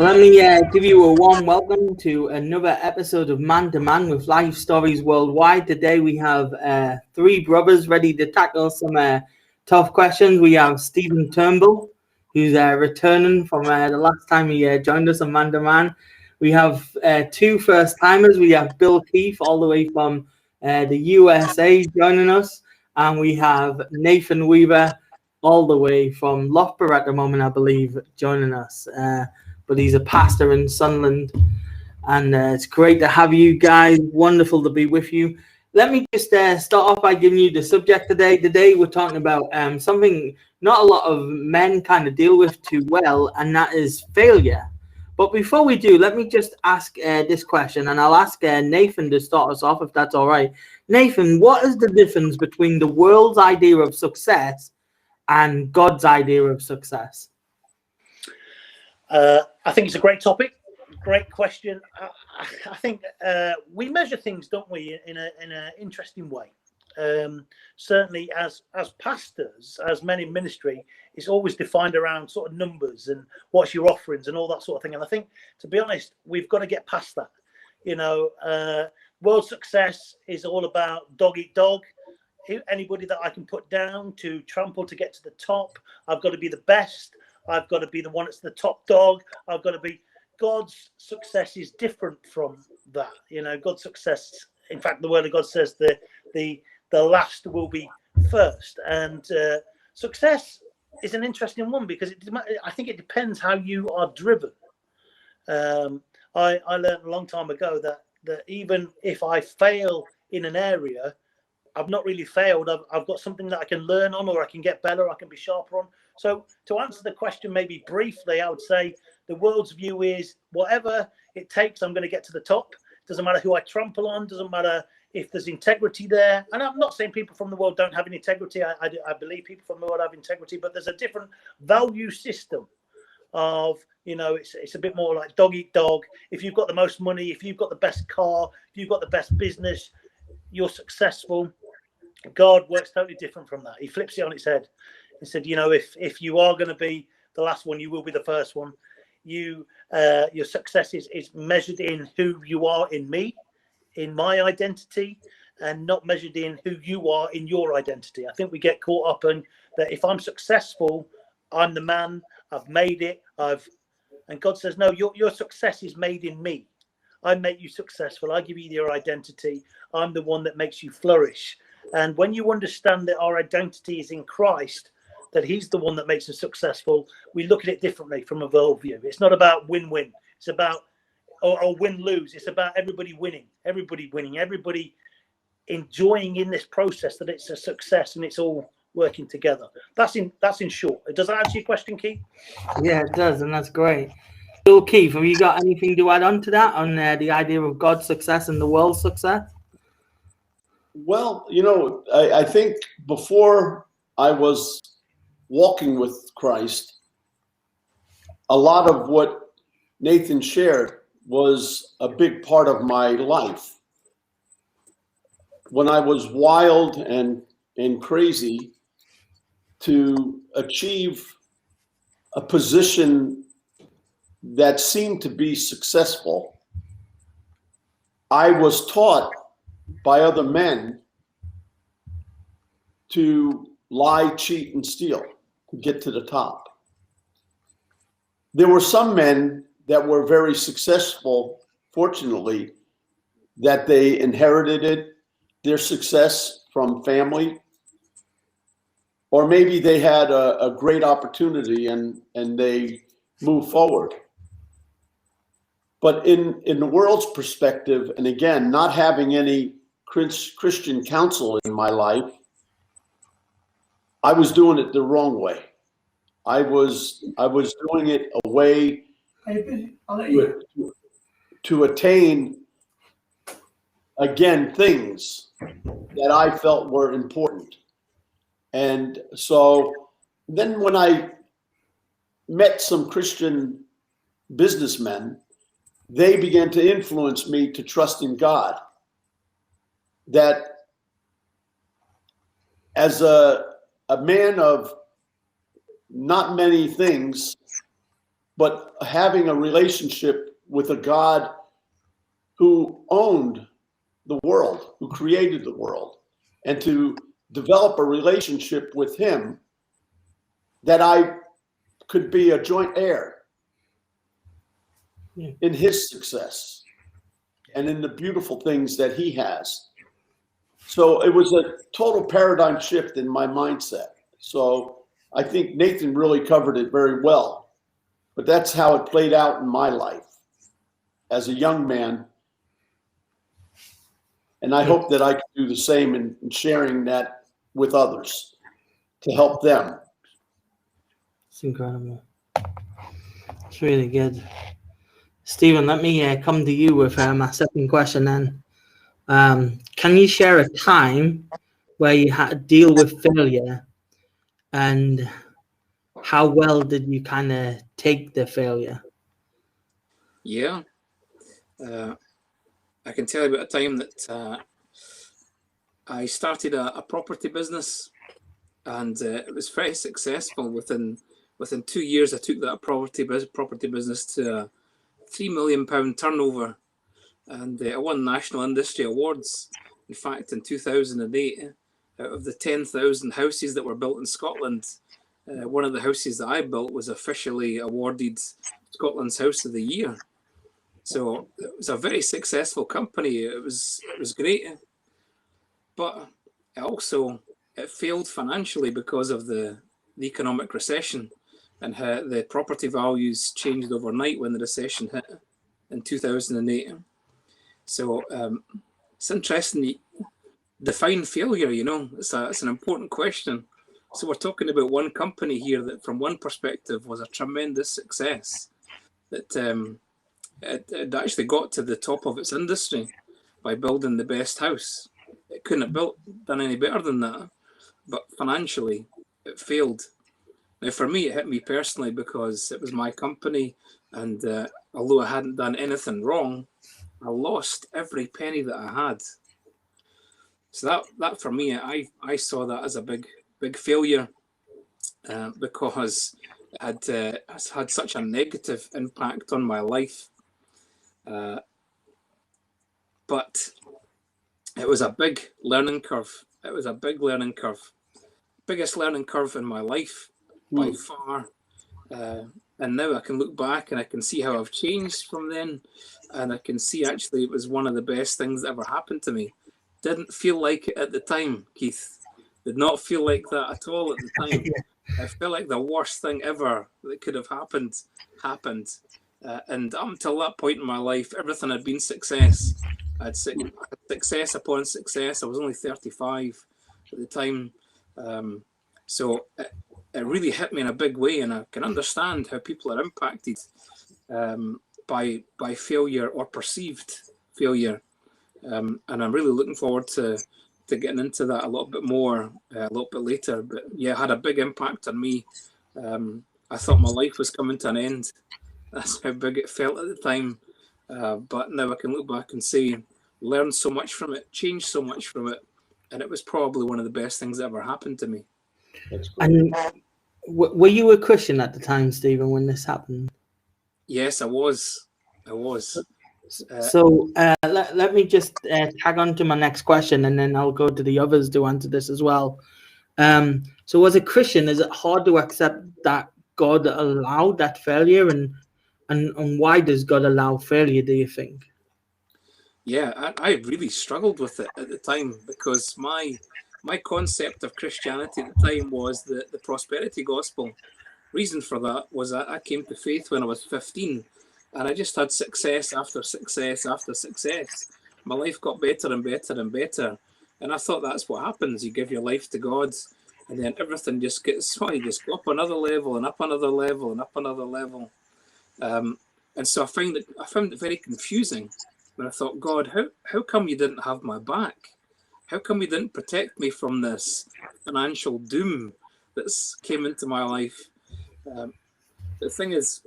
Let me give you a warm welcome to another episode of Man2Man with life stories worldwide. Today we have three brothers ready to tackle some tough questions. We have Stephen Turnbull, who's returning from the last time he joined us on Man2Man. We have two first-timers. We have Bill Keefe, all the way from the USA, joining us. And we have Nathan Weaver, all the way from Loughborough at the moment, I believe, joining us. But he's a pastor in Sunderland, and it's great to have you guys. Wonderful to be with you. Let me just start off by giving you the subject today. Today we're talking about something not a lot of men kind of deal with too well, and that is failure. But before we do, let me just ask this question, and I'll ask Nathan to start us off, if that's all right. Nathan, what is the difference between the world's idea of success and God's idea of success? I think it's a great topic, great question. I think we measure things, don't we, in an interesting way. Certainly, as pastors, as men in ministry, it's always defined around sort of numbers and what's your offerings and all that sort of thing. And I think, to be honest, we've got to get past that. You know, world success is all about dog eat dog. Anybody that I can put down to trample to get to the top, I've got to be the best. I've got to be the one that's the top dog. I've got to be. God's success is different from that. You know, God's success. In fact, the Word of God says the last will be first. And success is an interesting one because I think it depends how you are driven. I learned a long time ago that even if I fail in an area, I've not really failed. I've got something that I can learn on, or I can get better, I can be sharper on. So to answer the question maybe briefly, I would say the world's view is whatever it takes, I'm going to get to the top. Doesn't matter who I trample on. Doesn't matter if there's integrity there. And I'm not saying people from the world don't have any integrity. I believe people from the world have integrity, but there's a different value system of, you know, it's a bit more like dog eat dog. If you've got the most money, if you've got the best car, if you've got the best business, you're successful. God works totally different from that. He flips it on its head. He said, you know, if you are going to be the last one, you will be the first one. Your success is measured in who you are in me, in my identity, and not measured in who you are in your identity. I think we get caught up in that. If I'm successful, I'm the man. I've made it. And God says, no, your success is made in me. I make you successful. I give you your identity. I'm the one that makes you flourish. And when you understand that our identity is in Christ, that he's the one that makes us successful, we look at it differently from a worldview. It's not about win-win. It's about or win-lose. It's about everybody winning, everybody enjoying in this process that it's a success and it's all working together. That's in short. Does that answer your question, Keith? Yeah, it does, and that's great. Bill Keefe, have you got anything to add on to that, on the idea of God's success and the world's success? Well, you know, I think before I was walking with Christ, a lot of what Nathan shared was a big part of my life. When I was wild and crazy to achieve a position that seemed to be successful, I was taught by other men to lie, cheat, and steal to get to the top. There were some men that were very successful, fortunately, that they inherited their success from family, or maybe they had a great opportunity and they moved forward. But in the world's perspective, and again, not having any Christian counsel in my life, I was doing it the wrong way. I was doing it a way to attain, again, things that I felt were important. And so then when I met some Christian businessmen, they began to influence me to trust in God. That as a man of not many things, but having a relationship with a God who owned the world, who created the world, and to develop a relationship with him that I could be a joint heir in his success and in the beautiful things that he has. So it was a total paradigm shift in my mindset. So I think Nathan really covered it very well, but that's how it played out in my life as a young man. And I hope that I can do the same in sharing that with others to help them. It's incredible. It's really good. Stephen, let me come to you with my second question then. Can you share a time where you had to deal with failure, and how well did you kind of take the failure? Yeah. I can tell you about a time that I started a property business, and it was very successful. Within 2 years, I took that property business to a £3 million turnover, and I won national industry awards. In fact, in 2008, out of the 10,000 houses that were built in Scotland, one of the houses that I built was officially awarded Scotland's House of the Year. So it was a very successful company. It was great, but it failed financially because of the economic recession, and how the property values changed overnight when the recession hit in 2008. So it's interesting. You define failure. It's an important question. So we're talking about one company here that, from one perspective, was a tremendous success. That it actually got to the top of its industry by building the best house. It couldn't have done any better than that, but financially it failed. Now, for me, it hit me personally because it was my company, and although I hadn't done anything wrong, I lost every penny that I had. So that for me, I saw that as a big failure, because it had such a negative impact on my life. But it was a big learning curve. Biggest learning curve in my life by far. And now I can look back and I can see how I've changed from then. And I can see actually it was one of the best things that ever happened to me. Didn't feel like it at the time, Keith. Did not feel like that at all at the time. I felt like the worst thing ever that could have happened. And up until that point in my life, everything had been success. I had success upon success. I was only 35 at the time. So it really hit me in a big way, and I can understand how people are impacted by failure or perceived failure. And I'm really looking forward to getting into that a little bit more a little bit later. But yeah, it had a big impact on me. I thought my life was coming to an end. That's how big it felt at the time. But now I can look back and say, learned so much from it, changed so much from it, and it was probably one of the best things that ever happened to me. And were you a Christian at the time, Stephen, when this happened? Yes, I was. So let me just tag on to my next question, and then I'll go to the others to answer this as well. So as a Christian, is it hard to accept that God allowed that failure, and why does God allow failure, do you think? Yeah, I really struggled with it at the time, because my concept of Christianity at the time was the prosperity gospel. Reason for that was that I came to faith when I was 15, and I just had success after success after success. My life got better and better and better, and I thought that's what happens. You give your life to God, and then everything just gets, you just go up another level and up another level and up another level. And so I found it very confusing. And I thought, God, how come you didn't have my back? How come you didn't protect me from this financial doom that's came into my life? The thing is,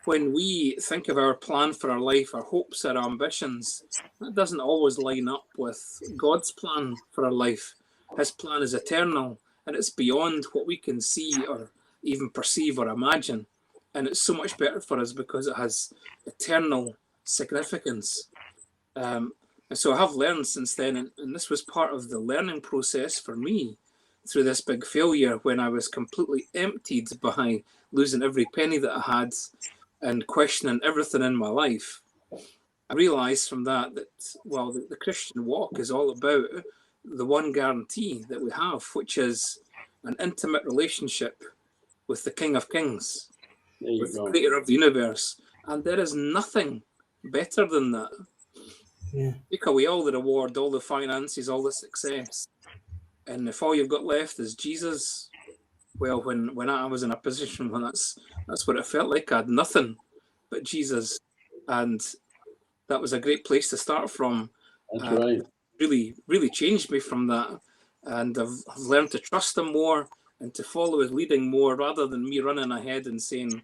when we think of our plan for our life, our hopes, our ambitions, that doesn't always line up with God's plan for our life. His plan is eternal, and it's beyond what we can see or even perceive or imagine. and it's so much better for us because it has eternal significance. And so I have learned since then, and this was part of the learning process for me through this big failure when I was completely emptied by losing every penny that I had and questioning everything in my life. I realised from that, well, the Christian walk is all about the one guarantee that we have, which is an intimate relationship with the King of Kings, with the creator of the universe. And there is nothing better than that. Yeah. Take away all the reward, all the finances, all the success. And if all you've got left is Jesus, well, when I was in a position when that's what it felt like. I had nothing but Jesus. And that was a great place to start from. That's right. Really, really changed me from that. And I've learned to trust him more and to follow his leading more rather than me running ahead and saying,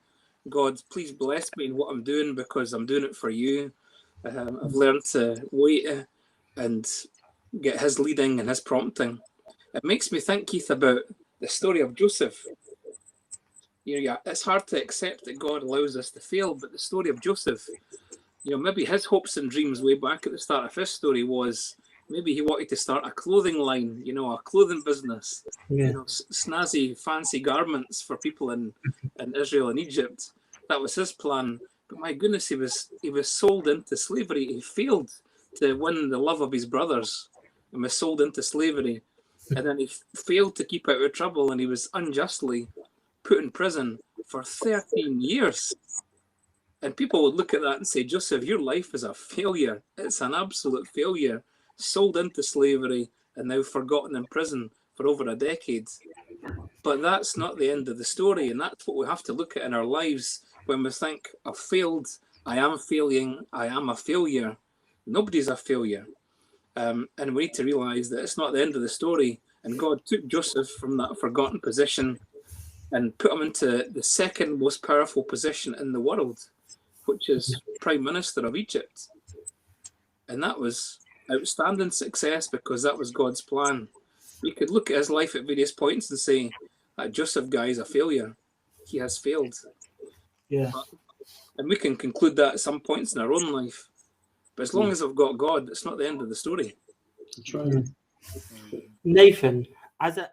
God, please bless me in what I'm doing because I'm doing it for you. I've learned to wait and get his leading and his prompting. It makes me think, Keith, about the story of Joseph. Yeah, it's hard to accept that God allows us to fail, but the story of Joseph, maybe his hopes and dreams way back at the start of his story was maybe he wanted to start a clothing line, a clothing business, snazzy, fancy garments for people in Israel and Egypt. That was his plan. But my goodness, he was sold into slavery. He failed to win the love of his brothers and was sold into slavery. And then he failed to keep out of trouble, and he was unjustly put in prison for 13 years. And people would look at that and say, Joseph, your life is a failure. It's an absolute failure. Sold into slavery and now forgotten in prison for over a decade. But that's not the end of the story. And that's what we have to look at in our lives when we think, I've failed, I am failing, I am a failure. Nobody's a failure. And we need to realize that it's not the end of the story. And God took Joseph from that forgotten position and put him into the second most powerful position in the world, which is Prime Minister of Egypt. And that was outstanding success because that was God's plan. We could look at his life at various points and say, that Joseph guy is a failure. He has failed. Yeah. And we can conclude that at some points in our own life. But as long as I've got God, it's not the end of the story. That's right. Nathan, as a